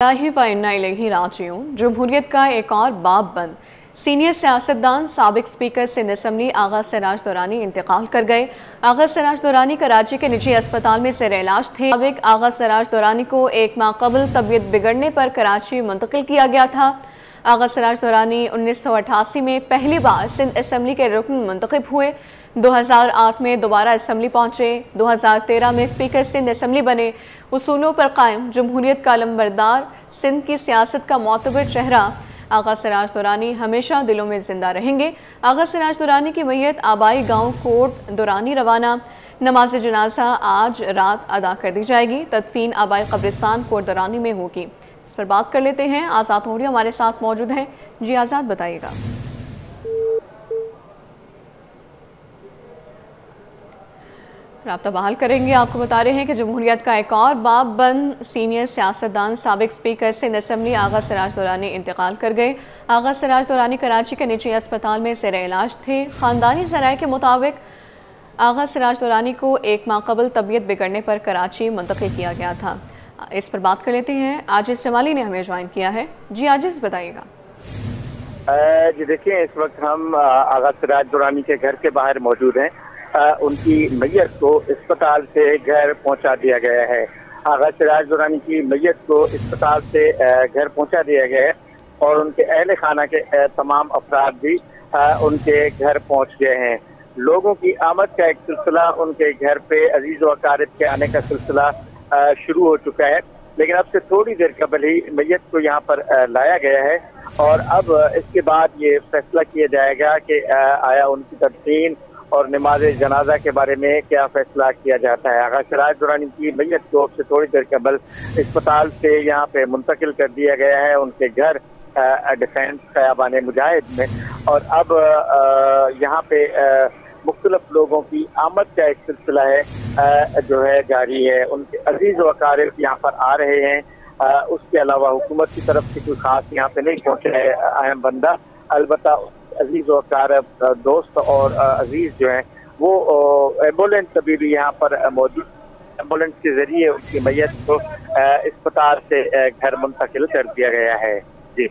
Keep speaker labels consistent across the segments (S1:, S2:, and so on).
S1: इलाही व इन्ना इलैहि राजिऊन। जमहूरियत का एक और बाब बंद। सीनियर सियासतदान साबिक स्पीकर सिंध असम्बली आगा सिराज दुरानी इंतकाल कर गए। आगा सिराज दुरानी कराची के निजी अस्पताल में ज़ेर इलाज थे। साबिक आगा सिराज दुरानी को एक माह कबल तबीयत बिगड़ने पर कराची मुंतकिल किया गया था। आगा सिराज दुरानी 1988 में पहली बार सिंध असम्बली के रुकन मुंतखब हुए। 2008 में दोबारा असम्बली पहुंचे। 2013 में स्पीकर सिंध असम्बली बने। उसूलों पर कायम जमहूरियत का अलंबरदार, सिंध की सियासत का मोतबर चेहरा आगा सिराज दुरानी हमेशा दिलों में जिंदा रहेंगे। आगा सिराज दुरानी की मैयत आबाई गांव कोट दुरानी रवाना। नमाज जनाजा आज रात अदा कर दी जाएगी। तदफीन आबाई कब्रिस्तान कोट दुरानी में होगी। इस पर बात कर लेते हैं। आज़ाद होड़ी हमारे साथ मौजूद हैं। जी आज़ाद, बताइएगा। राब्ता बहाल करेंगे। आपको बता रहे हैं कि जमहूरियत का एक और बाब बंद। सीनियर सियासतदान साबिक स्पीकर सिंध असम्बली आगा सिराज दुरानी इंतकाल कर गए। आगा सिराज दुरानी कराची के निजी अस्पताल में ज़ेर इलाज थे। ख़ानदानी ज़राए के मुताबिक आगा सिराज दुरानी को एक माह कबल तबीयत बिगड़ने पर कराची मुंतकिल किया गया था। इस पर बात कर लेते हैं। आजिज़ जमाली ने हमें ज्वाइन किया है। जी आजिज़, बताइएगा।
S2: जी देखिए, इस वक्त हम आगा सिराज दुरानी के घर के बाहर मौजूद हैं। उनकी मैयत को अस्पताल से घर पहुंचा दिया गया है। आगा सिराज दुरानी की मैयत को अस्पताल से घर पहुंचा दिया गया है और उनके अहल खाना के तमाम अफराद भी उनके घर पहुंच गए हैं। लोगों की आमद का एक सिलसिला, उनके घर पे अजीज व अकारिब के आने का सिलसिला शुरू हो चुका है, लेकिन अब से थोड़ी देर कबल ही मैयत को यहाँ पर लाया गया है और अब इसके बाद ये फैसला किया जाएगा कि आया उनकी तदफीन और नमाज जनाजा के बारे में क्या फैसला किया जाता है। आगा सिराज दुरानी की मैयत को अब से थोड़ी देर कबल अस्पताल से यहाँ पे मुंतकिल कर दिया गया है उनके घर डिफेंस खयाबान मुजाहिद में। और अब यहाँ पे मुख्तलिफ लोगों की आमद का एक सिलसिला है जो है जारी है। उनके अजीज व अकारिब यहाँ पर आ रहे हैं। उसके अलावा हुकूमत की तरफ से कोई खास यहाँ पे नहीं पहुँचा है अहम बंदा। अलबत्ता अजीज व अकारिब, दोस्त और अजीज जो हैं वो एम्बुलेंस अभी भी यहाँ पर मौजूद। एम्बुलेंस के जरिए उनकी मैयत को अस्पताल से घर मुंतकिल कर दिया गया है। जी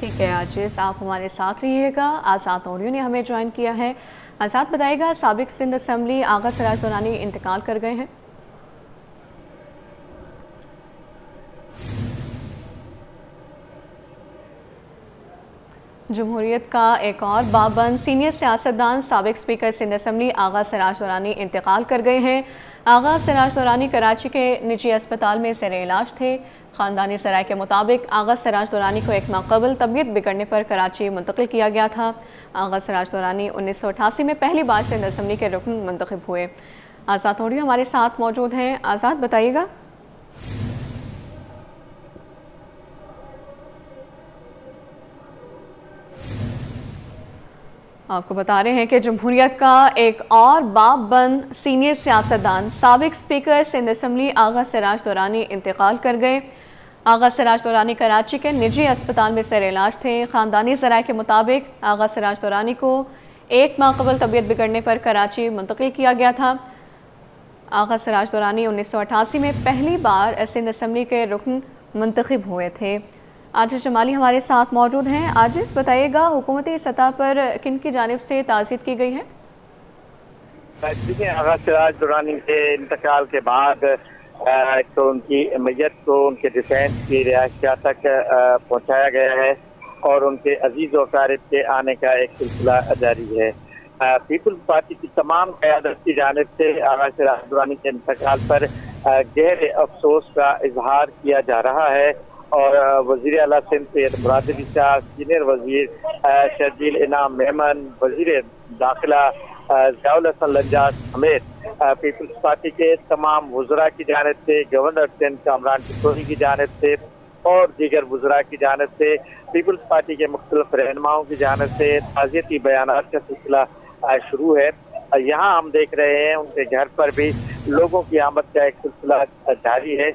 S1: ठीक है आजिज़, आप हमारे साथ रहिएगा। आज़ाद ऑडियो ने हमें ज्वाइन किया है। आज़ाद, बताइएगा, साबिक सिंध असम्बली आगा सिराज दुरानी इंतकाल कर गए हैं। जमहूरियत का एक और बाब बंद। सीनियर सियासतदान साबिक स्पीकर सिंध असम्बली आगा सिराज दुरानी इंतकाल कर गए हैं। आगा सिराज दुरानी कराची के निजी अस्पताल में ज़ेर इलाज थे। ख़ानदानी ज़राए के मुताबिक आगा सिराज दुरानी को एक माह कबल तबीयत बिगड़ने पर कराची मुंतकिल किया गया था। आगा सिराज दुरानी 1988 में पहली बार सिंध असम्बली के रुकन मुंतखब हुए। आज़ाद ऑडियो हमारे साथ मौजूद हैं। आज़ाद, बताइएगा। आपको बता रहे हैं कि जमहूरियत का एक और बाब बंद। सीनियर सियासतदान साबिक स्पीकर सिंध असम्बली आगा सिराज दुरानी इंतकाल कर गए। आगा सिराज दुरानी कराची के निजी अस्पताल में ज़ेर इलाज थे। ख़ानदानी ज़राए के मुताबिक आगा सिराज दुरानी को एक माह कबल तबीयत बिगड़ने पर कराची मुंतकिल किया गया था। आगा सिराज दुरानी 1988 में पहली बार सिंध असम्बली के रुकन मुंतखब हुए थे। आजिज़ जमाली हमारे साथ मौजूद हैं। आजिज़, बताइएगा, हुकूमती सतह पर किन की जानिब से ताज़ीद की गई है?
S2: आगा सिराज दुरानी के इंतकाल के बाद तो उनकी मैयत को उनके डिफेंस की रिहायशगाह तक पहुँचाया गया है और उनके अजीज व अकारिब के आने का एक सिलसिला जारी है। पीपल्स पार्टी की तमाम क़यादत की जानिब से आगा सिराज दुरानी के इंतकाल पर गहरे अफसोस का इजहार किया जा रहा है और वज़ीर आला सिंध सैयद मुराद अली शाह, सीनियर वज़ीर शर्जील इनाम मेमन, वज़ीर दाखिला ज़ियाउल हसन लंजास समेत पीपल्स पार्टी के तमाम वज़रा की जानिब से, गवर्नर सिंध कामरान टिटोरी की जानिब से और दीगर वज़रा की जानिब से, पीपल्स पार्टी के मुख्तलिफ रहनुमाओं की जानिब से ताज़ियती बयानात का सिलसिला शुरू है। यहाँ हम देख रहे हैं उनके घर पर भी लोगों की आमद का एक सिलसिला जारी है,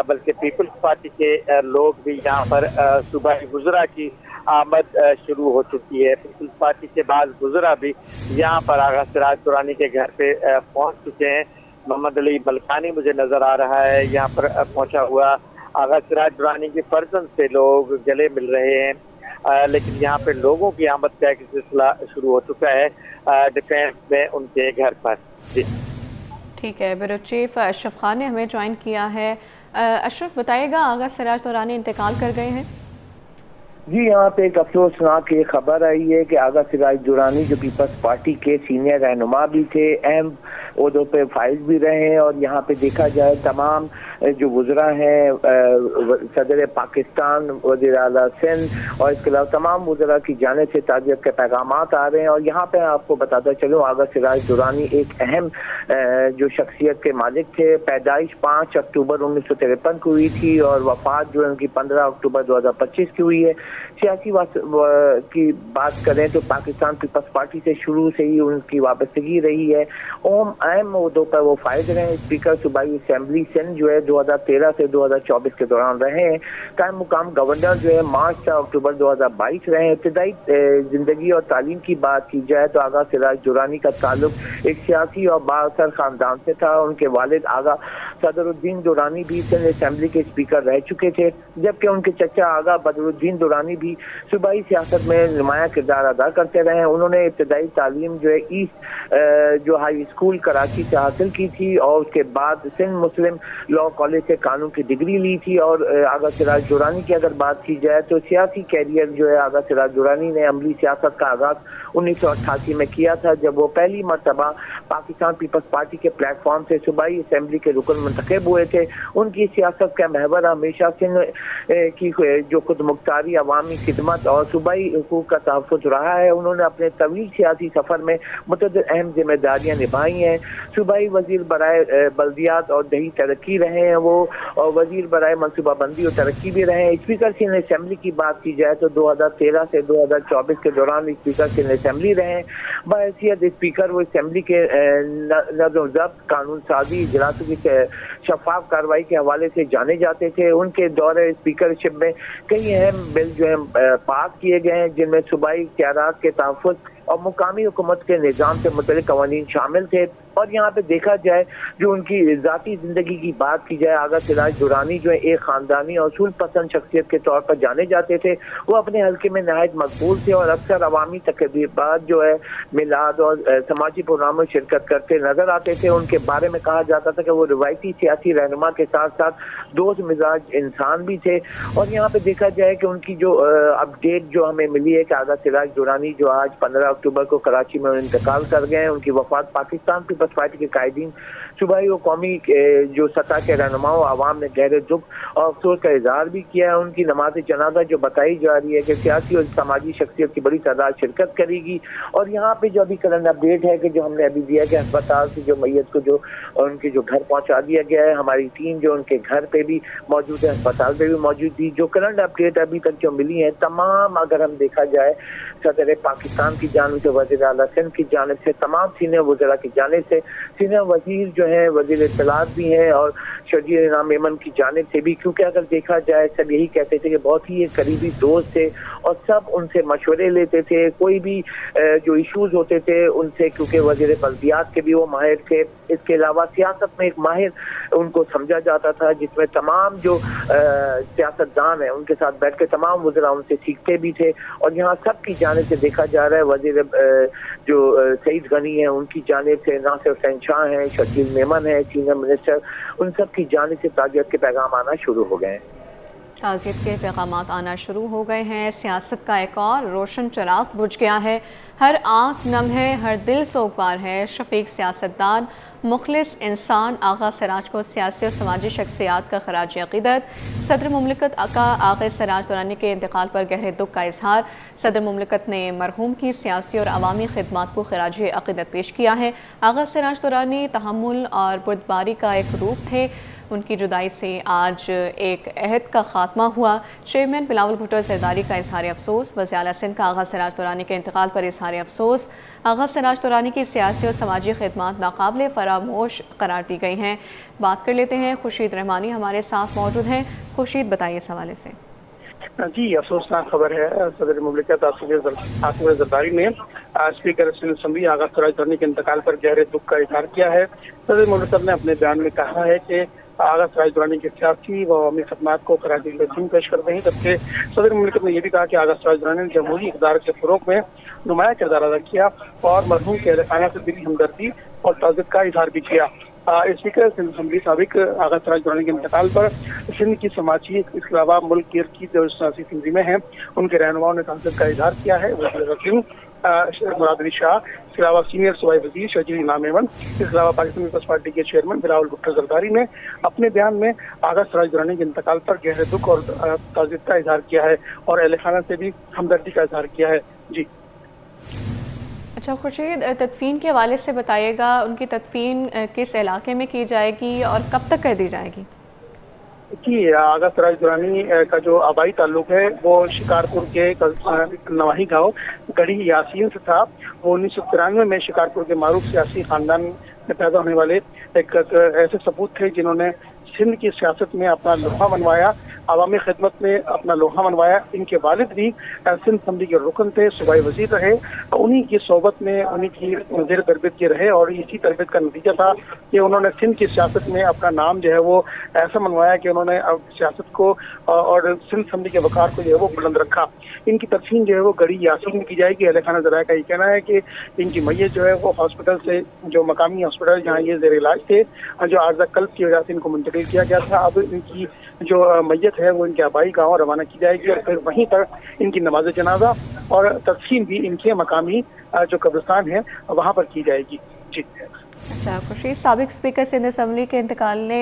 S2: बल्कि पीपल्स पार्टी के लोग भी यहाँ पर सूबाई वज़रा की आमद शुरू हो चुकी है। पीपल्स पार्टी के बाद वज़रा भी यहाँ पर आगा सिराज दुरानी के घर पे पहुँच चुके हैं। मोहम्मद अली बलखानी मुझे नज़र आ रहा है यहाँ पर पहुँचा हुआ। आगा सिराज दुरानी के फर्जंद से लोग गले मिल रहे हैं, लेकिन यहाँ पे लोगों की आमद का एक सिलसिला शुरू हो चुका है डिफेंस में उनके घर पर। जी
S1: ठीक है, ब्यूरो चीफ अशरफ खान ने हमें ज्वाइन किया है। अशरफ, बताइएगा, आगा सिराज दुरानी इंतकाल कर गए हैं।
S3: जी, यहाँ पे एक अफसोसनाक ये खबर आई है कि आगा सिराज दुरानी जो पीपल्स पार्टी के सीनियर रहनुमा भी थे, अहम ओहदों पे फाइज भी रहे हैं, और यहाँ पे देखा जाए तमाम जो वज़रा हैं, सदर पाकिस्तान, वज़ीर आला सिंध और इसके अलावा तमाम वज़रा की जानिब से ताज़ियत के पैगाम आ रहे हैं। और यहाँ पे आपको बताता चलूँ, आगा सिराज दुरानी एक अहम जो शख्सियत के मालिक थे। पैदाइश 5 अक्टूबर 1953 को हुई थी और वफात जो है उनकी 15 अक्टूबर 2025 की हुई है। सियासी की बात करें तो पाकिस्तान पीपल्स पार्टी से शुरू से ही उनकी वाबस्तगी रही है। अहम ओहदों पर वो फायद रहे। स्पीकर सूबाई असेंबली सिंध जो है 2013 से 2024 के दौरान रहे हैं। कायम मुकाम गवर्नर जो है मार्च से अक्टूबर 2022 रहे हैं। इब्तदाई जिंदगी और तालीम की बात की जाए तो आगा सिराज दुरानी का ताल्लुक एक सियासी और बाअसर खानदान से था। उनके वालिद आगा सदरुद्दीन दुरानी भी सिंध असेंबली के स्पीकर रह चुके थे, जबकि उनके चचा आगा बदरुद्दीन दुरानी भी सूबाई सियासत में नुमाया किरदार अदा करते रहे। उन्होंने इब्तदाई तालीम जो है ईस्ट जो हाई स्कूल कराची से हासिल की थी और उसके बाद सिंध मुस्लिम लॉ कॉलेज से कानून की डिग्री ली थी। और आगा सिराज दुरानी की अगर बात की जाए तो सियासी कैरियर जो है आगा सिराज दुरानी ने अमली सियासत का आगाज 1988 में किया था, जब वो पहली मरतबा पाकिस्तान पीपल्स पार्टी के प्लेटफॉर्म से सूबाई असेंबली के रुकन मुंतखब हुए थे। उनकी सियासत का महवर हमेशा सिंध की जो खुद मुख्तारी, अवामी खिदमत और सूबाई हुकूक का तहफ़्फ़ुज़ रहा है। उन्होंने अपने तवील सियासी सफर में मुतअद्दिद अहम जिम्मेदारियां निभाई हैं। सूबाई वजीर बराए बल्दियात और दही तरक्की रहे हैं वो, और वजीर बराए मनसूबाबंदी और तरक्की भी रहे हैं। स्पीकर सिंध असेंबली की बात की जाए तो 2013 से 2024 के दौरान स्पीकर सिंध असेंबली रहे। बहैसियत स्पीकर वो असेंबली के नज़्म ज़ब्त, कानून साजी, इजलासों की शफाफ कार्रवाई के हवाले से जाने जाते थे। उनके दौरे स्पीकरशिप में कई अहम बिल जो है पास किए गए हैं, जिनमें सूबाई इख्तियारात के तहफ़्फ़ुज़ और मुकामी हुकूमत के निज़ाम से मुतल्लिक़ क़वानीन शामिल थे। और यहाँ पे देखा जाए जो उनकी ज़ाती ज़िंदगी की बात की जाए, आगा सिराज दुरानी जो है एक ख़ानदानी और असूल पसंद शख्सियत के तौर पर जाने जाते थे। वो अपने हल्के में नहायत मकबूल थे और अक्सर अवामी तक़रीबात जो है मिलाद और समाजी प्रोग्रामों में शिरकत करते नजर आते थे। उनके बारे में कहा जाता था कि वो रिवायती सियासी रहनुमा के साथ साथ दोस्त मिजाज इंसान भी थे। और यहाँ पे देखा जाए कि उनकी जो अपडेट जो हमें मिली है कि आगा सिराज दुरानी जो आज 15 अक्टूबर को कराची में इंतकाल कर गए हैं। उनकी वफात पाकिस्तान पीपल्स पार्टी के कायदीन, सूबाई और कौमी जो सतह के रहनुमाओं आवाम ने गहरे दुख और अफसोस का इजहार भी किया है। उनकी नमाज जनाजा जो बताई जा रही है कि सियासी और समाजी शख्सियत की बड़ी तादाद शिरकत करेगी। और यहाँ पे जो अभी करंट अपडेट है कि जो हमने अभी दिया कि अस्पताल से जो मैयत को जो उनके जो घर पहुँचा दिया गया है, हमारी टीम जो उनके घर पे भी मौजूद है, अस्पताल पे भी मौजूद थी। जो करंट अपडेट अभी तक जो मिली है तमाम, अगर हम देखा जाए सदर पाकिस्तान की जानिब से, वज़ीर आला सिंध की जानिब से, तमाम सीनियर वज़रा की जानिब से, सीनियर वज़ीर जो है वज़ीर इत्तलात भी हैं और शजीर इनाम मेमन की जानिब से भी, क्योंकि अगर देखा जाए सब यही कहते थे कि बहुत ही करीबी दोस्त थे और सब उनसे मशवरे लेते थे। कोई भी जो इशूज़ होते थे उनसे, क्योंकि वज़ीर बल्दियात के भी वो माहिर थे। इसके अलावा सियासत में एक माहिर उनको समझा जाता था, जिसमें तमाम जो सियासतदान हैं उनके साथ बैठ के तमाम वज़रा उनसे सीखते भी थे। और यहाँ सब की जानिब से देखा जा रहा है, वज़ीर जो सईद गनी है उनकी जानिब से, नासिर हुसैन शाह हैं, शकील मेमन है, सीनियर मिनिस्टर, उन सब की जानिब से ताज़ियत के पैगाम आना शुरू हो गए हैं।
S1: ताज़ियत के पैगाम आना शुरू हो गए हैं। सियासत का एक और रोशन चिराग बुझ गया है। हर आँख नम है, हर दिल सोगवार है। शफीक सियासतदान, मुखलिस इंसान आगा सिराज को सियासी और समाजी शख्सियात का खराज अक़ीदत। सदर मुमलिकत आगा सिराज दुरानी के इंतकाल पर गहरे दुख का इजहार। सदर मुमलिकत ने मरहूम की सियासी और अवामी खिदमात को खराज अक़ीदत पेश किया है। आगा सिराज दुरानी तहम्मुल और बुर्दबारी का एक रूप थे। उनकी जुदाई से आज एक अहद का खात्मा हुआ। चेयरमैन बिलावल भुट्टो ज़रदारी का इजहार अफसोस। वज़ीर आला सिंध का आगा सिराज दुरानी के इंतकाल पर इजहार अफसोस। आगा सिराज दुरानी की सियासी और समाजी खिदमात नाकाबिले फरामोश करार दी गई हैं। बात कर लेते हैं, खुर्शीद रहमानी हमारे साथ मौजूद हैं। खुर्शीद, बताइए इस हवाले से।
S4: जी, अफसोसनाक खबर है। सदर मुमलिकत आसिफ ज़रदारी ने स्पीकर सिंध असेंबली आगा सिराज दुरानी के इंतकाल पर गहरे दुख का इजहार किया है। सदर मुमलिकत ने अपने बयान में कहा है कि आगा सिराज दुरानी के सियासी व अवामी खदमात को खराज तहसीन पेश करते हैं। जबकि सदर मुमलिकत ने यह भी कहा कि आगा सिराज दुरानी ने जमहूरी इक़्तिदार के फ़रोग़ में नुमाया किरदार अदा किया और मरहूम के अहले खाना से दिली हमदर्दी और ताज़्ज़ुब का इज़हार भी किया। स्पीकर सिंध असम्बली साबिक आगा सिराज दुरानी के इंतकाल पर सिंध की समाजी, इसके अलावा मुल्क की जो सियासी तंजीमें हैं उनके रहनुमाओं ने ताज़्ज़ुब का इज़हार किया है। मुराद अली शाह, इसके अलावा सीनियर सूबाई वज़ीर शर्जील इनाम मेमन, इसके अलावा पाकिस्तान पीपल्स पार्टी के चेयरमैन बिलावल भुट्टो जरदारी ने अपने बयान में आगा सिराज दुरानी के इंतकाल पर गहरे दुख और ताज़्ज़ुब का इज़हार किया है और अहले खाना से भी हमदर्दी का इज़हार किया है। जी
S1: अच्छा खुर्शीद, तदफीन के हवाले से बताइएगा, उनकी तदफीन किस इलाके में की जाएगी और कब तक कर दी जाएगी?
S4: कि आगा सिराज दुरानी का जो आबाई ताल्लुक है वो शिकारपुर के नवाही गांव गढ़ी यासीन से था। वो 1993 में शिकारपुर के मारूफ सियासी खानदान में पैदा होने वाले एक ऐसे सपूत थे जिन्होंने सिंध की सियासत में अपना लोहा मनवाया, अवामी खिदमत में अपना लोहा मनवाया। इनके वालिद भी सिंध असम्बली के रुकन थे, सूबाई वजीर रहे। उन्हीं की सोबत में उन्हीं की जेर तरबियत के रहे और इसी तरबियत का नतीजा था कि उन्होंने सिंध की सियासत में अपना नाम जो है वो ऐसा मनवाया कि उन्होंने अब सियासत को और सिंध असम्बली के वकार को जो है वो बुलंद रखा। इनकी तदफीन जो है वो गढ़ी यासीन में की जाएगी। अहले खाना ज़राए का ये कहना है कि इनकी मैयत जो है वो हॉस्पिटल से, जो मकामी हॉस्पिटल जहाँ ये जेर इलाज थे, जो आर्जा कल्ब की वजह से इनको मुंतकिल किया गया था, अब इनकी जो मैयत है वो इनके आबाई गाँव रवाना की जाएगी और फिर वहीं पर इनकी नमाज जनाजा और तदफीन भी इनके मकामी जो कब्रिस्तान है वहाँ पर की जाएगी। जी
S1: अच्छा खुर्शीद, साबिक स्पीकर सिंध असम्बली के इंतकाल ने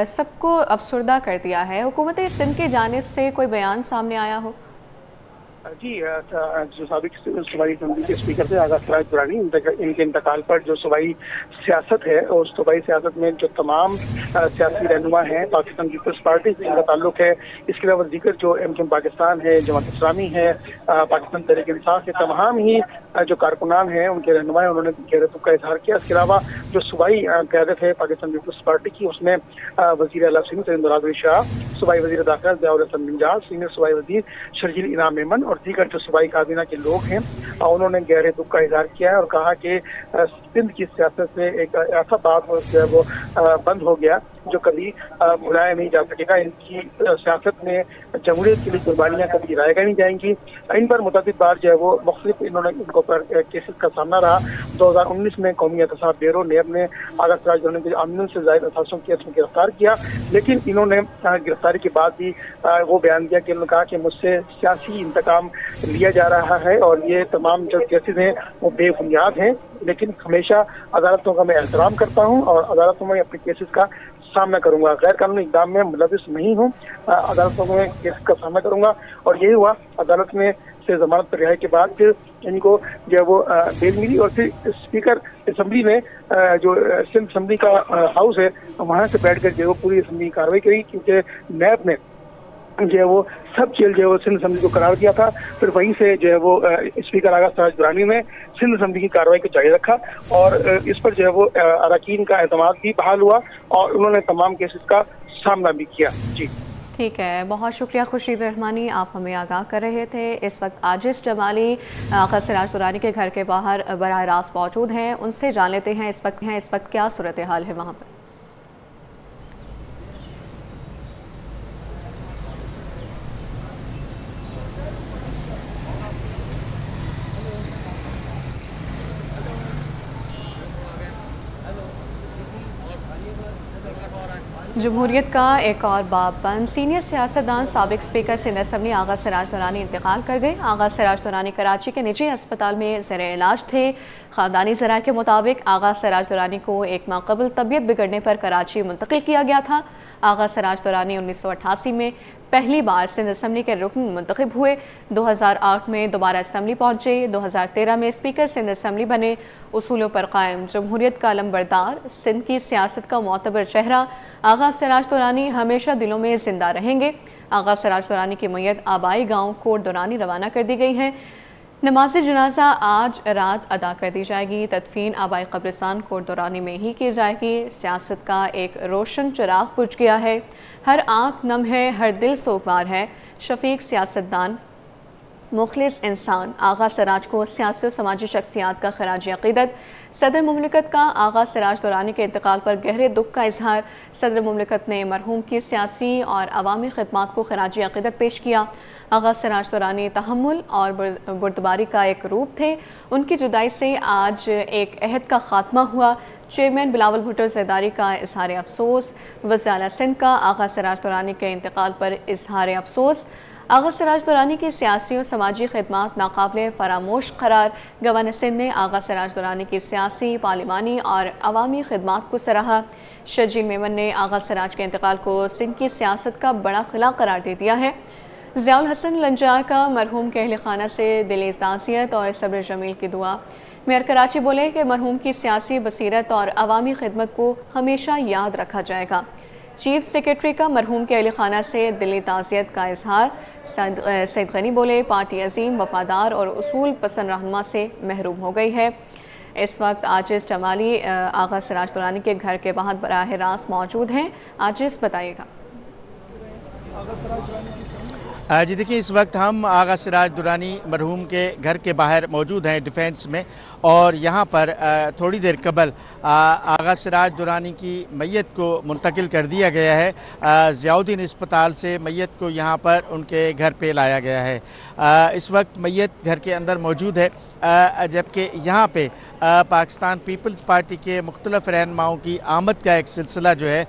S1: सबको अफसरदा कर दिया है। हुकूमत सिंध की जानिब से कोई बयान सामने आया हो?
S4: जी, जो साबिक सूबाई असम्बली के स्पीकर थे आगा सिराज दुरानी, इनके इंतकाल पर जो सूबाई सियासत है उस सूबाई सियासत में जो तमाम सियासी रहनुमा हैं पाकिस्तान पीपल्स पार्टी से इनका ताल्लुक है, इसके अलावा दीगर जो एमकेएम पाकिस्तान है, जमात इस्लामी है, पाकिस्तान तहरीक इंसाफ के तमाम ही जो कारकुनान हैं उनके रहनुमा उन्होंने गहरे दुख का इजहार किया। इसके अलावा जो सूबाई क़यादत है पाकिस्तान पीपल्स पार्टी की, उसमें वज़ीर आला सिंध मुराद अली शाह, सूबाई वज़ीर दाखिला ज़ियाउल हसन बिंजाल, सीनियर सूबाई वज़ीर शर्जील इनाम मेमन और दीगर जो सूबाई काबीना के लोग हैं उन्होंने गहरे दुख का इजहार किया है और कहा कि सिंध की सियासत से एक ऐसा बात जो है वो बंद हो गया जो कभी भुलाया नहीं जा सकेगा। इनकी सियासत में जमहूरियत के लिए कुर्बानियाँ कभी गिराएगा नहीं जाएंगी। इन पर मुतअद्दिद बार जो है वो मुख्तलिफ इनको पर केसेस का सामना रहा। 2019 में कौमी एहतसाब ब्यूरो नेब ने आगा सिराज दुरानी को आमदन से ज़ायद असासों केस में गिरफ्तार किया, लेकिन इन्होंने गिरफ्तारी के बाद भी वो बयान दिया कि उन्होंने कहा कि मुझसे सियासी इंतकाम लिया जा रहा है और ये तमाम जो केसेस हैं वो बेबुनियाद हैं, लेकिन हमेशा अदालतों का मैं एहतराम करता हूँ और अदालतों में अपने केसेस का सामना करूंगा। गैर कानूनी इक़दाम में मुलविस नहीं हूँ, अदालतों में केस का सामना करूंगा। और यही हुआ, अदालत में से जमानत पर रिहाई के बाद फिर इनको जो है वो बेल मिली और फिर स्पीकर असम्बली ने जो सिंध असम्बली का हाउस है वहाँ से बैठ कर जो है वो पूरी असम्बली की कार्रवाई करी, क्योंकि नैब ने जो है वो सब जेल जो है वो सिंध असम्बली को करार दिया था। फिर वहीं से जो है वो स्पीकर आगा सिराज दुरानी ने सिंध असम्बली की कार्रवाई को जारी रखा और इस पर जो है वो अरकान का एतमाद भी बहाल हुआ और उन्होंने तमाम केसेस का सामना भी किया। जी
S1: ठीक है, बहुत शुक्रिया खुर्शीद रहमानी, आप हमें आगाह कर रहे थे। इस वक्त आजिज़ जमाली आगा सिराज दुरानी के घर के बाहर बराह रास्त मौजूद हैं, उनसे जान लेते हैं इस वक्त क्या सूरत हाल है वहाँ पर। जमहूरियत का एक और बाब बंद। सीनियर सियासतदान साबिक स्पीकर सिंध असम्बली आगा सिराज दुरानी इंतकाल कर गए। आगा सिराज दुरानी कराची के निजी अस्पताल में ज़ेर इलाज थे। ख़ानदानी ज़राए के मुताबिक आगा सिराज दुरानी को एक माह कबल तबीयत बिगड़ने पर कराची मुंतकिल किया गया था। आगा सिराज दुरानी 1988 में पहली बार सिंध असम्बली के रुकन मुंतखब हुए। 2008 में दोबारा असम्बली पहुँचे। 2013 में स्पीकर सिंध असम्बली बने। उसूलों पर कायम जमहूरियत का अलमबरदार, सिंध की सियासत का मोतबर चेहरा आगा सिराज दुरानी हमेशा दिलों में जिंदा रहेंगे। आगा सिराज दुरानी की मैयत आबाई गाँव कोट दुरानी रवाना कर दी गई है। नमाज जनाजा आज रात अदा कर दी जाएगी। तदफीन आबाई कब्रिस्तान कोट दुरानी में ही की जाएगी। सियासत का एक रोशन चिराग बुझ गया है, हर आँख नम है, हर दिल सोगवार है। शफीक सियासतदान, मुखलिस इंसान आगा सिराज को सियासी और समाजी शख्सियात का खराज अक़ीदत। सदर मुमलिकत का आगा सिराज दुरानी के इंतकाल पर गहरे दुख का इजहार। सदर मुमलिकत ने मरहूम की सियासी और अवामी खिदमात को खराज अक़ीदत पेश किया। आगा सिराज दुरानी तहम्मुल और बुर्दबारी का एक रूप थे। उनकी जुदाई से आज एक अहद का खात्मा हुआ। चेयरमैन बिलावल भुट्टो ज़रदारी का इजहार अफसोस। वज़ीर आला सिंध का आगा सिराज दुरानी के इंतकाल पर इजहार अफसोस। आगा सिराज दुरानी की सियासी और समाजी खिदमात नाकाबिले फरामोश करार। गवर्नर सिंध ने आगा सिराज दुरानी की सियासी, पार्लिमानी और अवामी खिदमात को सराहा। शजील मेमन ने आगा सिराज के इंतकाल को सिंध की सियासत का बड़ा खिला करार दे दिया है। ज़ियाउल हसन लंजार का मरहूम के अहल खाना से दिली ताज़ियत और सब्र जमील की दुआ। मेयर कराची बोले कि मरहूम की सियासी बसीरत और अवामी खिदमत को हमेशा याद रखा जाएगा। चीफ सेक्रेटरी का मरहूम के अहल खाना से दिली ताज़ियत का इजहार। सईद गनी बोले पार्टी अजीम, वफादार और उसूल पसंद रहनुमा से महरूम हो गई है। इस वक्त आजिज़ जमाली आगा सिराज दुरानी के घर के बाहर बराह रास्त मौजूद हैं। आजिज़ बताइएगा।
S5: जी देखिए, इस वक्त हम आगा सिराज दुरानी मरहूम के घर के बाहर मौजूद हैं डिफेंस में, और यहाँ पर थोड़ी देर कबल आगा सिराज दुरानी की मैयत को मुंतकिल कर दिया गया है। ज़ियाउद्दीन अस्पताल से मैयत को यहाँ पर उनके घर पे लाया गया है। इस वक्त मैयत घर के अंदर मौजूद है, जबकि यहाँ पे पाकिस्तान पीपल्स पार्टी के मुख्तलिफ रहनुमाओं की आमद का एक सिलसिला जो है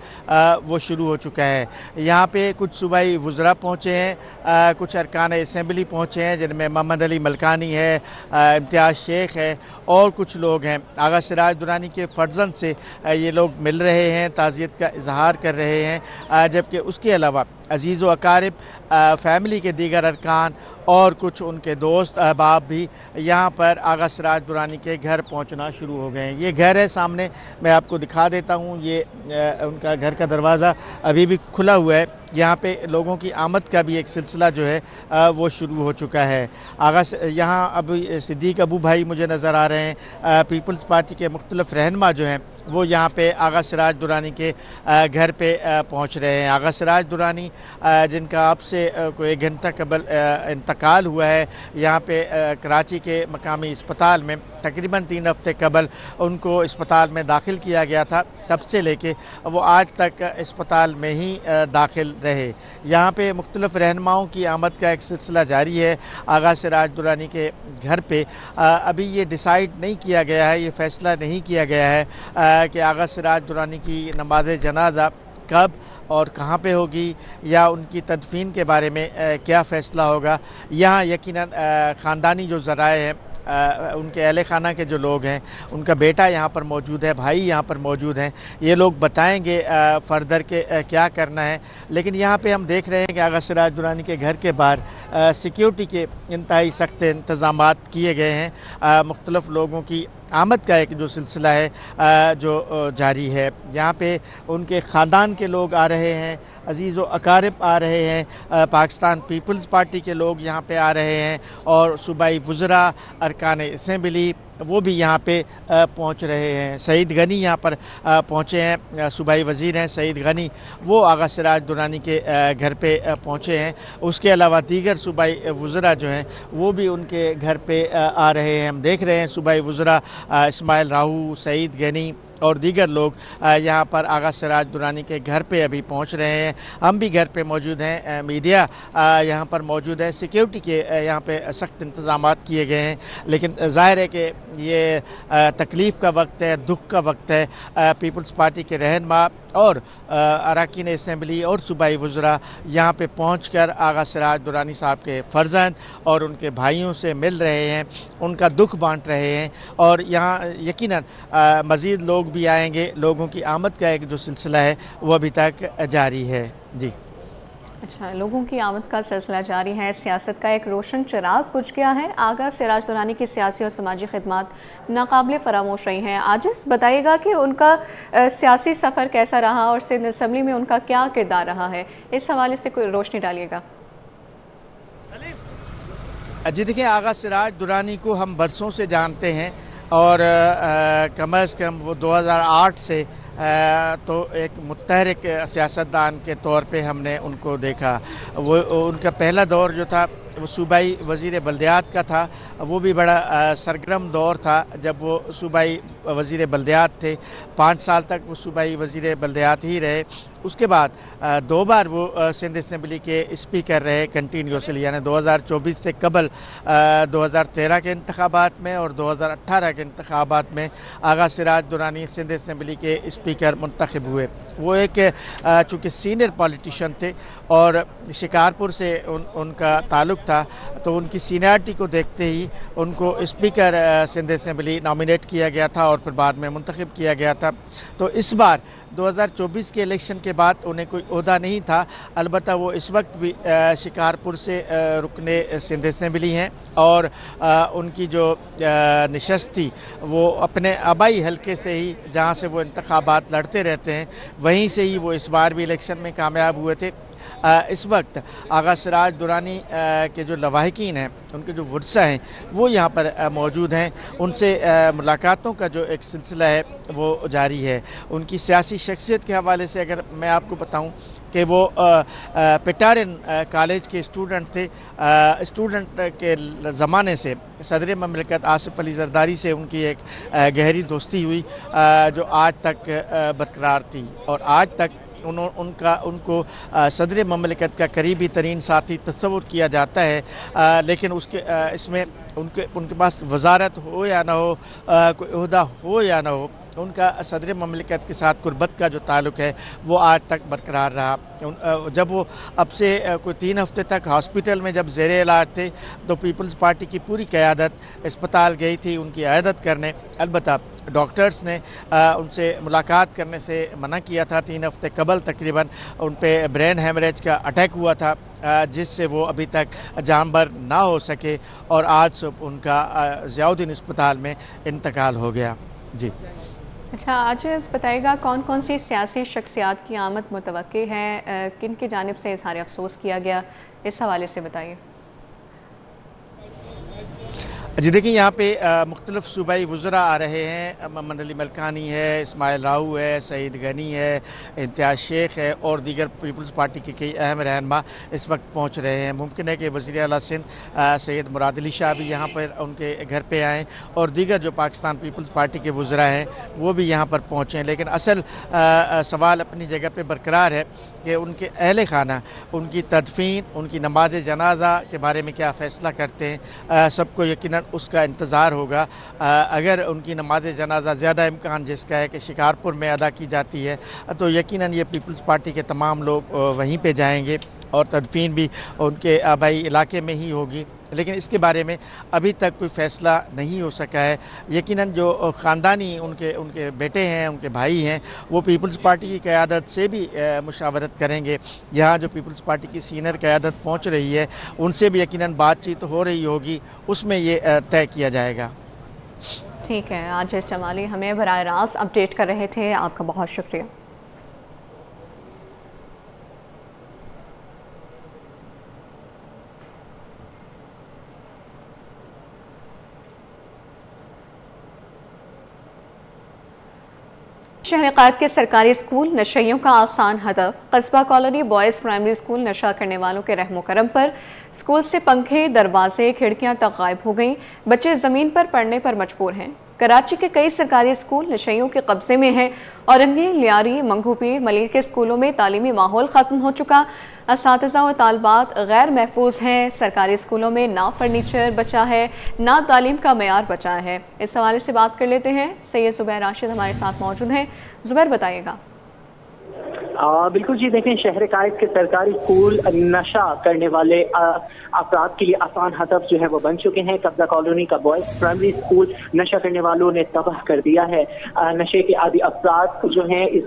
S5: वो शुरू हो चुका है। यहाँ पे कुछ सूबाई वज़रा पहुँचे हैं, कुछ अरकान असम्बली पहुँचे हैं, जिनमें मोहम्मद अली मलकानी है, इम्तियाज़ शेख है और कुछ लोग हैं। आगा सिराज दुरानी के फर्जंद से ये लोग मिल रहे हैं, ताज़ियत का इजहार कर रहे हैं, जबकि उसके अलावा अजीज़ व अकारिब, फैमिली के दीगर अरकान और कुछ उनके दोस्त अहबाब भी यहाँ पर आगा सिराज दुरानी के घर पहुँचना शुरू हो गए हैं। ये घर है सामने, मैं आपको दिखा देता हूँ। ये उनका घर का दरवाज़ा अभी भी खुला हुआ है। यहाँ पे लोगों की आमद का भी एक सिलसिला जो है वो शुरू हो चुका है। यहाँ अभी सिद्दीक अबू भाई मुझे नज़र आ रहे हैं। पीपल्स पार्टी के मुख्तलिफ रहनुमा जो हैं वो यहाँ पे आगा सिराज दुरानी के घर पे पहुँच रहे हैं। आगा सिराज दुरानी जिनका अब से कोई 1 घंटा कबल इंतकाल हुआ है, यहाँ पे कराची के मकामी अस्पताल में तकरीबन 3 हफ्ते कबल उनको अस्पताल में दाखिल किया गया था। तब से लेके वो आज तक अस्पताल में ही दाखिल रहे। यहाँ पे मुख्तलिफ रहनुमाओं की आमद का एक सिलसिला जारी है आगा सिराज दुरानी के घर पे। अभी ये डिसाइड नहीं किया गया है, ये फ़ैसला नहीं किया गया है कि आगा सिराज दुरानी की नमाज जनाजा कब और कहाँ पे होगी या उनकी तदफीन के बारे में क्या फ़ैसला होगा। यहाँ यकीनन ख़ानदानी जो ज़राए हैं, उनके अहले खाना के जो लोग हैं, उनका बेटा यहाँ पर मौजूद है, भाई यहाँ पर मौजूद हैं, ये लोग बताएंगे फ़र्दर के क्या करना है। लेकिन यहाँ पे हम देख रहे हैं कि आगा सिराज दुरानी के घर के बाहर सिक्योरिटी के इंतहाई सख्त इंतज़ामात किए गए हैं। मुख्तलिफ़ लोगों की आमद का एक जो सिलसिला है जो जारी है। यहाँ पे उनके ख़ानदान के लोग आ रहे हैं, अजीज़ व अकारिब आ रहे हैं, पाकिस्तान पीपल्स पार्टी के लोग यहाँ पे आ रहे हैं और सूबाई वज़रा, अरकान असम्बली वो भी यहाँ पे पहुँच रहे हैं। सईद गनी यहाँ पर पहुँचे हैं, सूबाई वज़ीर हैं सईद गनी, वो आगा सिराज दुरानी के घर पे पहुँचे हैं। उसके अलावा दीगर सूबाई वज़रा जो हैं वो भी उनके घर पे आ रहे हैं। हम देख रहे हैं सूबाई वज़रा इस्माइल राहू, सईद गनी और दीगर लोग यहाँ पर आगा सिराज दुरानी के घर पे अभी पहुँच रहे हैं। हम भी घर पे मौजूद हैं, मीडिया यहाँ पर मौजूद है, सिक्योरिटी के यहाँ पे सख्त इंतज़ामात किए गए हैं। लेकिन ज़ाहिर है कि ये तकलीफ़ का वक्त है, दुख का वक्त है। पीपल्स पार्टी के रहनुमा और अरकान असम्बली और सूबाई वज़रा यहाँ पे पहुंचकर आगा सिराज दुरानी साहब के फ़र्जंद और उनके भाइयों से मिल रहे हैं, उनका दुख बांट रहे हैं। और यहाँ यकीनन मज़ीद लोग भी आएंगे। लोगों की आमद का एक जो सिलसिला है वो अभी तक जारी है। जी
S1: अच्छा, लोगों की आमद का सिलसिला जारी है। सियासत का एक रोशन चिराग बुझ गया है। आगा सिराज दुरानी की सियासी और समाजी खिदमात नाकाबिले फरामोश रही हैं। आजिज़ बताइएगा कि उनका सियासी सफ़र कैसा रहा और सिंध असम्बली में उनका क्या किरदार रहा है, इस हवाले से कोई रोशनी डालिएगा।
S5: जी देखिए, आगा सिराज दुरानी को हम बरसों से जानते हैं और कम अज़ कम वो 2008 से तो एक मुतहरिक सियासतदान के तौर पे हमने उनको देखा। वो उनका पहला दौर जो था वो सूबाई वज़ीर बल्दियात का था। वो भी बड़ा सरगर्म दौर था जब वो सूबाई वज़ीर बल्दियात थे, 5 साल तक वो सूबाई वज़ीर बल्दियात ही रहे। उसके बाद 2 बार वो सिंध असम्बली के स्पीकर रहे कंटिन्यूसली, यानी 2024 से कबल 2013 के इंतखाबात में और 2018 के इंतखाबात में आगा सिराज दुरानी सिंध असम्बली के स्पीकर मुंतखब हुए। वो एक चूँकि सीनियर पॉलिटिशियन थे और शिकारपुर से उनका ताल्लुक़ था, तो उनकी सीनियरिटी को देखते ही उनको स्पीकर सिंध असम्बली नॉमिनेट किया गया था और फिर बाद में मुंतखब किया गया था। तो इस बार 2024 के इलेक्शन के बाद उन्हें कोई ओहदा नहीं था, अलबत्ता वो इस वक्त भी शिकारपुर से रुकने सिंध असम्बली हैं और उनकी जो नशस्त थी वो अपने आबाई हलके से ही, जहाँ से वो इंतखाबात लड़ते रहते हैं, वहीं से ही वो इस बार भी इलेक्शन में कामयाब हुए थे। इस वक्त आगा सिराज दुरानी के जो लवाहिकीन हैं, उनके जो वर्सा हैं, वो यहाँ पर मौजूद हैं। उनसे मुलाकातों का जो एक सिलसिला है वो जारी है। उनकी सियासी शख्सियत के हवाले से अगर मैं आपको बताऊं कि वो पेटारिन कॉलेज के स्टूडेंट थे। स्टूडेंट के ज़माने से सदर ममलिकत आसिफ अली जरदारी से उनकी एक गहरी दोस्ती हुई जो आज तक बरकरार थी और आज तक उनको सदर ममलिकत का करीबी तरीन साथी तस्वुर किया जाता है। लेकिन उसके इसमें उनके पास वजारत हो या ना हो, कोई ओहदा हो या ना हो, उनका सदर ममलिकत के साथ कुर्बत का जो ताल्लुक़ है वो आज तक बरकरार रहा। जब वो अब से कोई 3 हफ्ते तक हॉस्पिटल में जब ज़ेरे इलाज थे तो पीपल्स पार्टी की पूरी क़यादत अस्पताल गई थी उनकी अयादत करने। अलबत्ता डॉक्टर्स ने उनसे मुलाकात करने से मना किया था। 3 हफ्ते कबल तकरीबन उन पर ब्रेन हेमरेज का अटैक हुआ था, जिससे वो अभी तक जानबर ना हो सके और आज सुबह उनका ज़ियाउद्दीन अस्पताल में इंतकाल हो गया। जी
S1: अच्छा, आज बताइएगा कौन कौन सी सियासी शख्सियात की आमद मुतवक्की है, किन की जानिब से इज़हार अफसोस किया गया, इस हवाले से बताइए।
S5: जी देखिए, यहाँ पे मुख्तलिफ़ सूबाई वज़रा आ रहे हैं। मोहम्मद अली मलकानी है, इस्माइल राऊ है, सईद गनी है, इम्तियाज़ शेख है और दीगर पीपल्स पार्टी के कई अहम रहनुमा इस वक्त पहुँच रहे हैं। मुमकिन है कि वज़ीर आला सिंध सैयद मुराद अली शाह भी यहाँ पर उनके घर पे आएँ और दीगर जो पाकिस्तान पीपल्स पार्टी के वज़रा हैं वो भी यहाँ पर पहुँचें। लेकिन असल सवाल अपनी जगह पर बरकरार है कि उनके अहल खाना, उनकी तदफीन, उनकी नमाज जनाजा के बारे में क्या फ़ैसला करते हैं। सबको यकीनन उसका इंतज़ार होगा। अगर उनकी नमाज जनाजा ज़्यादा इम्कान जिसका है कि शिकारपुर में अदा की जाती है तो यकीनन ये पीपल्स पार्टी के तमाम लोग वहीं पे जाएंगे और तदफीन भी उनके आबाई इलाके में ही होगी। लेकिन इसके बारे में अभी तक कोई फ़ैसला नहीं हो सका है। यकीनन जो ख़ानदानी उनके बेटे हैं, उनके भाई हैं, वो पीपल्स पार्टी की क़यादत से भी मुशावरत करेंगे। यहाँ जो पीपल्स पार्टी की सीनियर क़यादत पहुँच रही है उनसे भी यकीनन बातचीत हो रही होगी, उसमें ये तय किया जाएगा।
S1: ठीक है, आज जमाली हमें बराह रास्त अपडेट कर रहे थे, आपका बहुत शुक्रिया। शहर क़ायद के सरकारी स्कूल नशइयों का आसान हदफ। कस्बा कॉलोनी बॉयज़ प्राइमरी स्कूल नशा करने वालों के रहमो करम पर स्कूल से पंखे, दरवाजे, खिड़कियां तक गायब हो गईं। बच्चे ज़मीन पर पढ़ने पर मजबूर हैं। कराची के कई सरकारी स्कूल नशइयों के कब्जे में हैं। औरंगी, लियारी, मंगूपीर, मलिर के स्कूलों में तालीमी माहौल ख़त्म हो चुका। असातिज़ा और तालबात गैर महफूज हैं। सरकारी स्कूलों में ना फर्नीचर बचा है, ना तालीम का मयार बचा है। इस हवाले से बात कर लेते हैं। सैयद ज़ुबैर राशिद हमारे साथ मौजूद हैं। ज़ुबैर, बताइएगा।
S6: बिल्कुल जी, देखें, शहर क़ायद के सरकारी स्कूल नशा करने वाले अफराद के लिए आसान हदफ जो है वो बन चुके हैं। कब्जा कॉलोनी का बॉयज़ प्राइमरी स्कूल नशा करने वालों ने तबाह कर दिया है। नशे के आदि अफराद जो हैं इस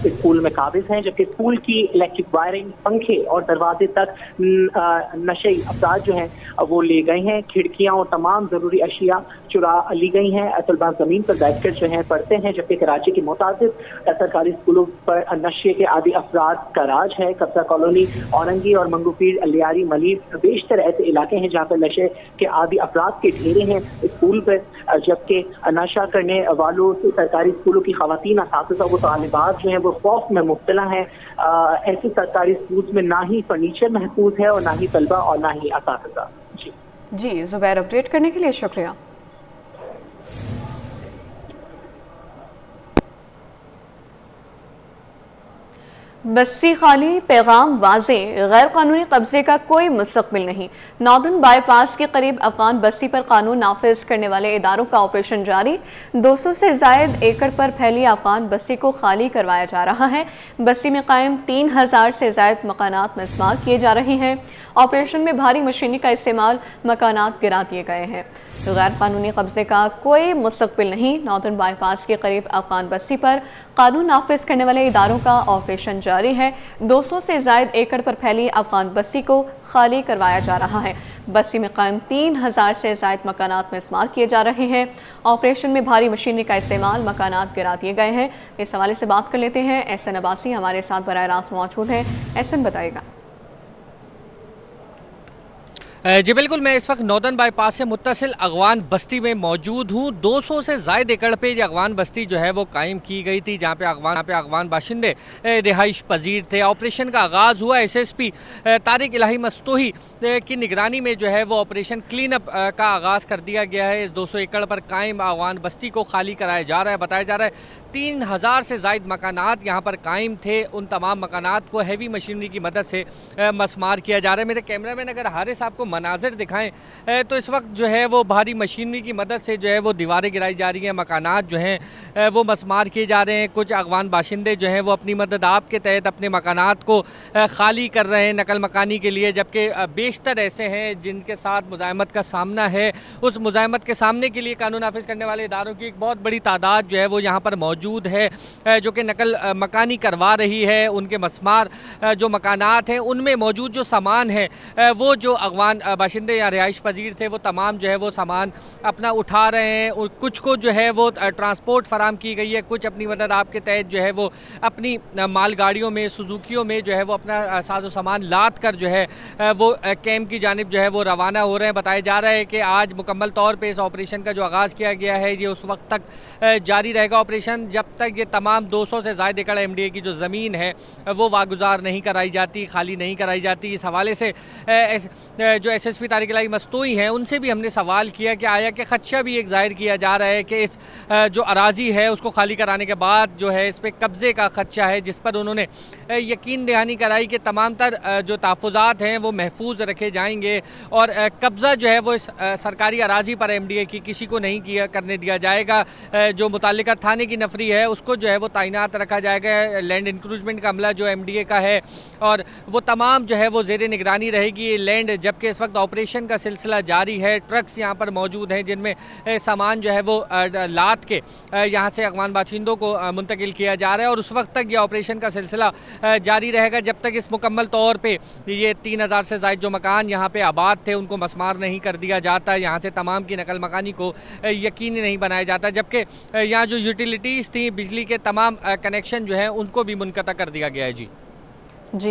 S6: स्कूल में काबिज हैं, जबकि स्कूल की इलेक्ट्रिक वायरिंग, पंखे और दरवाजे तक नशे अफराद जो हैं वो ले गए हैं। खिड़कियाँ और तमाम ज़रूरी अशिया चुरा ली गई हैं। तलबा ज़मीन पर बैठकर जो है पढ़ते हैं, जबकि कराची के मुतादिद सरकारी स्कूलों पर नशे के आदि अफराद का राज है। कब्जा कॉलोनी, औरंगी और मंगूपीर, लियारी, मलीर बेशतर ऐसे इलाके हैं जहाँ पर नशे के आदि अफराद के ढेरे हैं स्कूल पर, जबकि नशा करने वालों से सरकारी स्कूलों की खवातीन, असातिज़ा व तालिबात जो हैं वो खौफ में मुब्तला हैं। ऐसे सरकारी स्कूल में ना ही फर्नीचर महफूज है और ना ही तलबा और ना ही असातिज़ा।
S1: जी ज़ुबैर, अपडेट करने के लिए शुक्रिया। बस्ती खाली, पैगाम वाजे, गैर कानूनी कब्जे का कोई मुस्तकबिल नहीं। नॉर्दर्न बाईपास के करीब अफगान बस्ती पर कानून नाफिज करने वाले इदारों का ऑपरेशन जारी। 200 से जायद एकड़ पर फैली अफगान बस्ती को खाली करवाया जा रहा है। बस्ती में कायम 3000 से जायद मकानात मस्मार किए जा रहे हैं। ऑपरेशन में भारी मशीनरी का इस्तेमाल, मकानात गिरा दिए गए हैं। गैर कानूनी कब्जे का कोई मुस्तकबिल नहीं। नॉर्दर्न बाईपास के करीब अफगान बस्ती पर कानून नाफिज करने वाले इदारों का ऑपरेशन जारी है। 200 से जायद एकड़ पर फैली अफगान बस्ती को खाली करवाया जा रहा है। बस्ती में कायम 3000 से जायद मकानात में इस्तेमाल किए जा रहे हैं। ऑपरेशन में भारी मशीनरी का इस्तेमाल, मकानात गिरा दिए गए हैं। इस हवाले से बात कर लेते हैं। एहसन अब्बासी हमारे साथ बराह रास्त मौजूद हैं। एहसन, बताइएगा।
S7: जी बिल्कुल, मैं इस वक्त नॉर्दर्न बाईपास से मुत्तसिल अगवान बस्ती में मौजूद हूँ। 200 से ज़ायद एकड़ पे ये अगवान बस्ती जो है वो कायम की गई थी, जहाँ पे अगवान बाशिंदे रिहाइश पजीर थे। ऑपरेशन का आगाज़ हुआ SSP तारिक इलाही मस्तोही की निगरानी में जो है वो ऑपरेशन क्लीन अप का आगाज़ कर दिया गया है। इस 200 एकड़ पर कायम अगवान बस्ती को खाली कराया जा रहा है। बताया जा रहा है 3000 से ज़ायद मकानात यहाँ पर कायम थे। उन तमाम मकानात को हैवी मशीनरी की मदद से मस्मार किया जा रहा है। मेरे कैमरा मैन अगर हारिस आपको मनाजिर दिखाएं तो इस वक्त जो है वो भारी मशीनरी की मदद से जो है वो दीवारें गिराई जा रही हैं, मकानात जो हैं वो मस्मार किए जा रहे हैं। कुछ अगवान बाशिंदे जो हैं वो अपनी मदद आप के तहत अपने मकानात को खाली कर रहे हैं नकल मकानी के लिए, जबकि बेशतर ऐसे हैं जिनके साथ मुज़ाहमत का सामना है। उस मुज़ाहमत के सामने के लिए कानून नाफिज करने वाले इदारों की एक बहुत बड़ी तादाद जो है वो यहाँ पर मौजूद है, जो कि नकल मकानी करवा रही है। उनके मस्मार जो मकानात हैं उनमें मौजूद जो सामान है वो जो अगवान बाशिंदे या रिहाइश पजीर थे वो तमाम जो है वो सामान अपना उठा रहे हैं। और कुछ को जो है वो ट्रांसपोर्ट फराम की गई है, कुछ अपनी मदद आपके तहत जो है वो अपनी मालगाड़ियों में, सुजुकियों में जो है वो अपना साजो सामान लाद कर जो है वो कैंप की जानिब जो है वो रवाना हो रहे हैं। बताया जा रहा है कि आज मुकम्मल तौर पर इस ऑपरेशन का जो आगाज़ किया गया है ये उस वक्त तक जारी रहेगा ऑपरेशन जब तक ये तमाम 200 से ज़ायद एकड़ MDA की जो ज़मीन है वो वागुजार नहीं कराई जाती, खाली नहीं कराई जाती। इस हवाले से जो SSP तारिक इलाही मस्तोई हैं उनसे भी हमने सवाल किया कि आया कि खदशा भी एक जाहिर किया जा रहा है कि इस जो अराजी है उसको खाली कराने के बाद जो है इस पर कब्ज़े का खदशा है, जिस पर उन्होंने यकीन दहानी कराई कि तमाम तर जो तहफ़्फ़ुज़ात हैं वो महफूज रखे जाएंगे और कब्ज़ा जो है वो इस सरकारी अराजी पर MDA की किसी को नहीं करने दिया जाएगा। जो मुताल्लिका थाने की नफरी है उसको जो है वो तैनात रखा जाएगा। लैंड इंक्रोचमेंट का अमला जो MDA का है और वो तमाम जो है वो ज़ेरे निगरानी रहेगी लैंड, जबकि इस वक्त ऑपरेशन का सिलसिला जारी है। ट्रक्स यहाँ पर मौजूद हैं जिनमें सामान जो है वो लाद के यहाँ से अगवान बाशिंदों को मुंतकिल किया जा रहा है और उस वक्त तक ये ऑपरेशन का सिलसिला जारी रहेगा जब तक इस मुकम्मल तौर पे ये 3000 से ज़ायद जो मकान यहाँ पे आबाद थे उनको मस्मार नहीं कर दिया जाता, यहाँ से तमाम की नकल मकानी को यकीनी नहीं बनाया जाता। जबकि यहाँ जो यूटिलिटीज़ थी, बिजली के तमाम कनेक्शन जो हैं उनको भी मुनक़ता कर दिया गया है। जी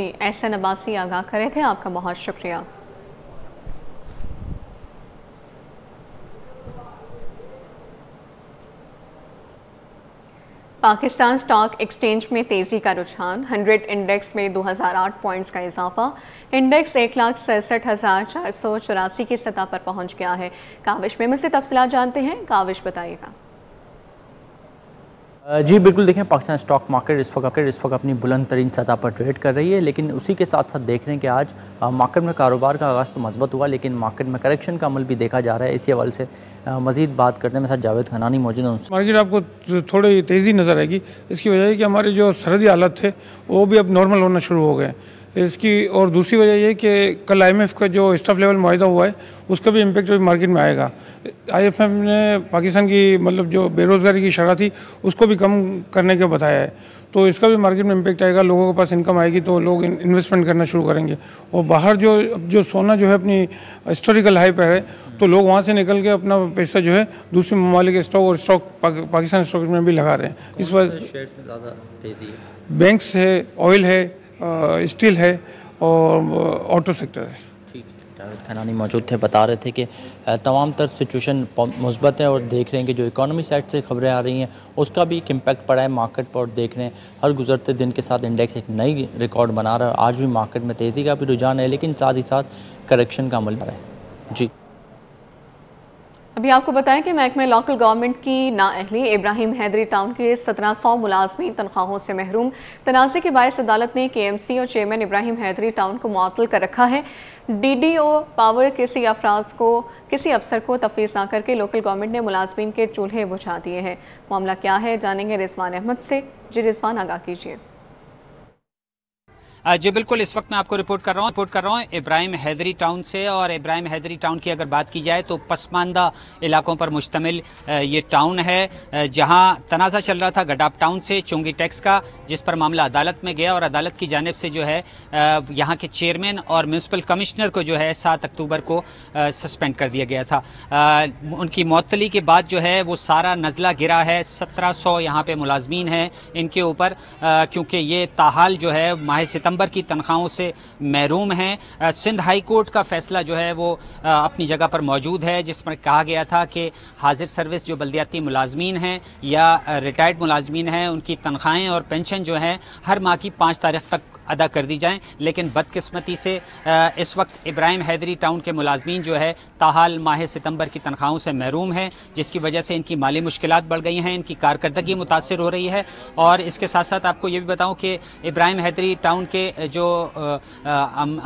S1: एहसन अब्बासी आगाह करे थे, आपका बहुत शुक्रिया। पाकिस्तान स्टॉक एक्सचेंज में तेज़ी का रुझान, 100 इंडेक्स में 2008 पॉइंट्स का इजाफा। इंडेक्स 1,67,484 की सतह पर पहुंच गया है। काविश में मुझसे तफसीलात जानते हैं। काविश, बताइएगा।
S8: जी बिल्कुल, देखें पाकिस्तान स्टॉक मार्केट इस वक्त अपनी बुलंद तरीन सतह पर ट्रेड कर रही है, लेकिन उसी के साथ साथ देख रहे हैं कि आज मार्केट में कारोबार का आगाज़ तो मजबूत हुआ लेकिन मार्केट में करेक्शन का अमल भी देखा जा रहा है। इसी हवाले से मज़ीद बात करने में साथ जावेद खनानी मौजूद हैं।
S9: मार्केट आपको थोड़ी तेज़ी नज़र आएगी, इसकी वजह है कि हमारे जो सरहदी हालत थे वो भी अब नॉर्मल होना शुरू हो गए इसकी। और दूसरी वजह ये कि कल IMF का जो स्टाफ लेवल मुआहिदा हुआ है उसका भी इम्पेक्ट भी मार्केट में आएगा। IMF ने पाकिस्तान की मतलब जो बेरोज़गारी की शरह थी उसको भी कम करने के बताया है, तो इसका भी मार्केट में इम्पेक्ट आएगा। लोगों के पास इनकम आएगी तो लोग इन्वेस्टमेंट करना शुरू करेंगे। और बाहर जो सोना जो है अपनी हिस्टोरिकल हाई पर है तो लोग वहाँ से निकल के अपना पैसा जो है दूसरे ममालिक के स्टॉक और पाकिस्तान स्टॉक में भी लगा रहे हैं। इस वजह बैंक्स है, ऑयल है, स्टील है और ऑटो सेक्टर है।
S8: ठीक है, जावेद खनानी मौजूद थे, बता रहे थे कि तमाम तरफ सिचुएशन मुस्बत है और देख रहे हैं कि जो इकॉनमी साइड से खबरें आ रही हैं उसका भी एक इम्पैक्ट पड़ा है मार्केट पर। और देख रहे हैं हर गुजरते दिन के साथ इंडेक्स एक नई रिकॉर्ड बना रहा है। आज भी मार्केट में तेज़ी का भी रुझान है लेकिन साथ ही साथ करेक्शन का अमल आ रहा है। जी
S1: अभी आपको बताएं कि महकमे लोकल गवर्नमेंट की नाअहली इब्राहिम हैदरी टाउन के 1700 मुलाजमीन तनख्वाहों से महरूम। तनाज़े के बायस अदालत ने KMC और चेयरमैन इब्राहिम हैदरी टाउन को मुअत्तल कर रखा है। DDO पावर किसी अफसर को तफवीज़ ना करके लोकल गवर्नमेंट ने मुलाजमीन के चूल्हे बुझा दिए हैं। मामला क्या है जानेंगे रिजवान अहमद से। जी रिजवान, आगाह कीजिए।
S10: जी बिल्कुल, इस वक्त मैं आपको रिपोर्ट कर रहा हूँ इब्राहिम हैदरी टाउन से। और इब्राहिम हैदरी टाउन की अगर बात की जाए तो पसमानदा इलाकों पर मुश्तमिल ये टाउन है, जहाँ तनाज़ा चल रहा था गडाप टाउन से चुंगी टैक्स का, जिस पर मामला अदालत में गया और अदालत की जानिब से जो है यहाँ के चेयरमैन और म्यूनसिपल कमिश्नर को जो है 7 अक्टूबर को सस्पेंड कर दिया गया था। उनकी मुअत्तली के बाद जो है वो सारा नज़ला गिरा है। 1700 यहाँ पे मुलाजमीन हैं इनके ऊपर, क्योंकि ये ताहाल जो है माह सितंबर की तनख्वाहों से महरूम हैं। सिंध हाई कोर्ट का फैसला जो है वो अपनी जगह पर मौजूद है, जिसमें कहा गया था कि हाजिर सर्विस जो बल्दियाती मुलाजमीन हैं या रिटायर्ड मुलाजमीन हैं उनकी तनख्वाहें और पेंशन जो है हर माह की 5 तारीख तक अदा कर दी जाएं। लेकिन बदकिस्मती से इस वक्त इब्राहिम हैदरी टाउन के मुलाजमीन जो है ताहाल माह सितंबर की तनख्वाहों से महरूम हैं, जिसकी वजह से इनकी माली मुश्किलात बढ़ गई हैं, इनकी कारकर्दगी मुतासर हो रही है। और इसके साथ साथ आपको ये भी बताऊं कि इब्राहिम हैदरी टाउन के जो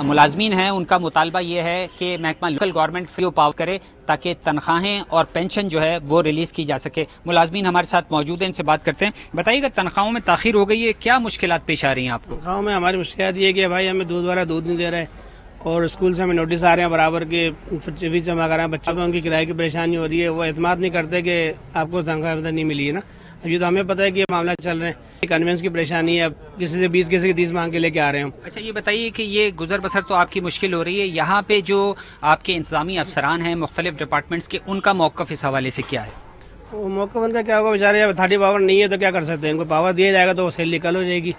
S10: मुलाजमीन हैं उनका मुतालबा ये है कि महकमा लोकल गवर्नमेंट फ्री पास करे ताकि तनख्वाहें और पेंशन जो है वो रिलीज़ की जा सके। मुलाजमीन हमारे साथ मौजूद हैं, इनसे बात करते हैं। बताइएगा, तनख्वाहों में ताखीर हो गई है, क्या मुश्किलात पेश आ रही हैं आपको?
S11: तनख्वाहों में हमारी मुश्किलात ये कि भाई हमें दूध वाला दूध नहीं दे रहे और स्कूल से हमें नोटिस आ रहे हैं बराबर के फीस जमा कर रहे हैं। बच्चों को उनकी किराए की परेशानी हो रही है, वो एतमाद नहीं करते कि आपको तनख्वाह नहीं मिली है ना। अब ये तो हमें पता है कि ये मामला चल रहे हैं, कन्वेंस की परेशानी है, अब किसी से 20 किसी से 30 मांग के लेके आ रहे हैं।
S10: अच्छा, ये बताइए कि ये गुजर बसर तो आपकी मुश्किल हो रही है, यहाँ पे जो आपके इंतजामी अफसरान हैं मुख्तलिफ डिपार्टमेंट्स के, उनका मौक़िफ़ इस हवाले से क्या है?
S11: वो मौक़िफ़ उनका क्या होगा, बेचारे अथॉरिटी पावर नहीं है तो क्या कर सकते हैं। इनको पावर दिया जाएगा तो वो सैलरी कल हो जाएगी।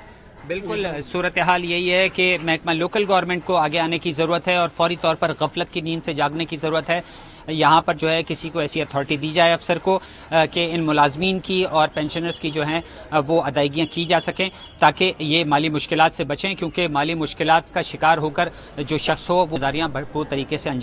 S10: बिल्कुल, सूरत हाल यही है कि महकमा लोकल गवर्नमेंट को आगे आने की ज़रूरत है और फौरी तौर पर गफलत की नींद से जागने की ज़रूरत है। यहाँ पर जो है किसी को ऐसी अथॉरिटी दी जाए अफसर को कि इन मुलाजमीन की और पेंशनर्स की जो हैं वो अदायगियाँ की जा सकें, ताकि ये माली मुश्किलात से बचें, क्योंकि माली मुश्किलात का शिकार होकर जो शख्स हो वो दारियाँ भरपूर तरीके से